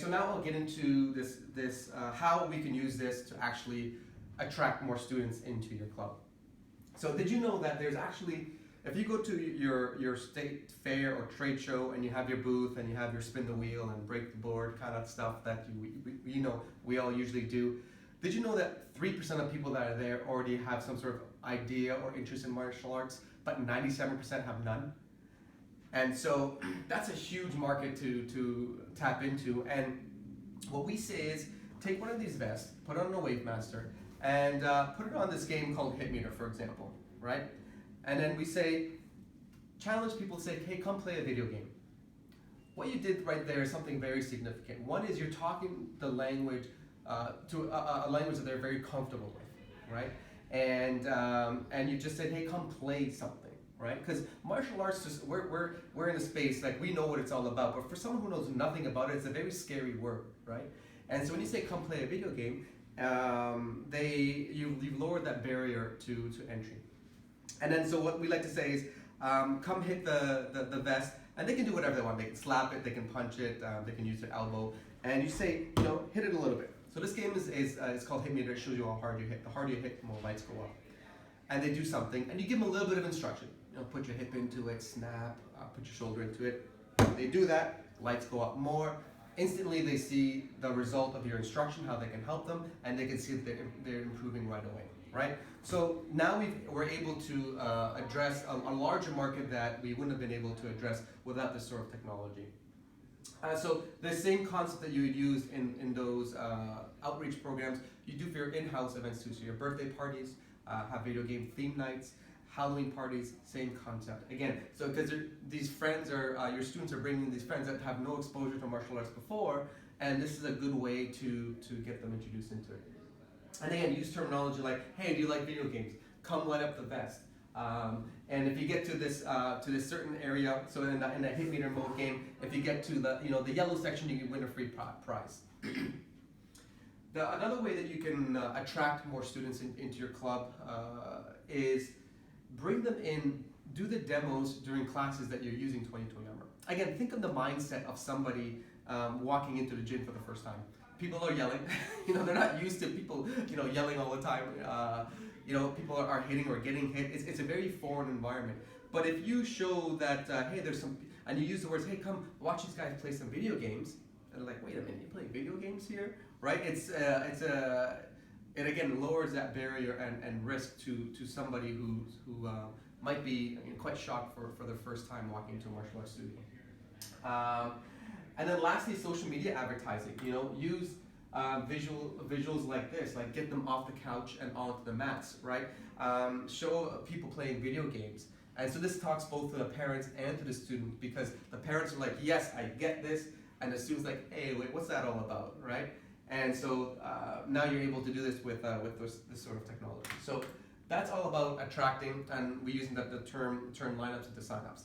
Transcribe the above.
so now I'll get into this how we can use this to actually attract more students into your club. So did you know that there's actually, if you go to your state fair or trade show and you have your booth and you have your spin the wheel and break the board kind of stuff that we all usually do, did you know that 3% of people that are there already have some sort of idea or interest in martial arts, but 97% have none? And so that's a huge market to tap into. And what we say is, take one of these vests, put it on a Wave Master, and put it on this game called Hitmeter, for example, right? And then we say, challenge people to say, hey, come play a video game. What you did right there is something very significant. One is you're talking the language to a language that they're very comfortable with, right? And you just said, hey, come play something. Right? Because martial arts, just we're in a space like we know what it's all about, but for someone who knows nothing about it, it's a very scary word, right? And so when you say come play a video game, you've lowered that barrier to entry. And then so what we like to say is, come hit the vest, and they can do whatever they want. They can slap it, they can punch it, they can use their elbow, and you say, hit it a little bit. So this game is called Hitmeter. It shows you how hard you hit. The harder you hit, the more lights go up. And they do something, and you give them a little bit of instruction. Put your hip into it, snap, put your shoulder into it. They do that, lights go up more. Instantly they see the result of your instruction, how they can help them, and they can see that they're improving right away, right? So now we're able to address a larger market that we wouldn't have been able to address without this sort of technology. So the same concept that you would use in those outreach programs, you do for your in-house events too. So your birthday parties, have video game theme nights, Halloween parties, same concept. Again, so because these friends your students are bringing these friends that have no exposure to martial arts before, and this is a good way to get them introduced into it. And again, use terminology like, hey, do you like video games? Come light up the vest. And if you get to this certain area, so in the Hitmeter mode game, if you get to the yellow section, you can win a free prize. Another way that you can attract more students into your club is bring them in, do the demos during classes that you're using 2020 Armor. Again, think of the mindset of somebody walking into the gym for the first time. People are yelling, they're not used to people, yelling all the time. People are hitting or getting hit. It's a very foreign environment. But if you show that, hey, there's some, and you use the words, hey, come watch these guys play some video games, and they're like, wait a minute, you play video games here, right? It again lowers that barrier and risk to somebody who might be quite shocked for the first time walking into a martial arts studio. And then lastly, social media advertising. Use visuals like this, like get them off the couch and onto the mats, right? Show people playing video games. And so this talks both to the parents and to the student, because the parents are like, yes, I get this, and the student's like, hey, wait, what's that all about, right? And so now you're able to do this with this sort of technology. So that's all about attracting, and we're using the term lineups into signups.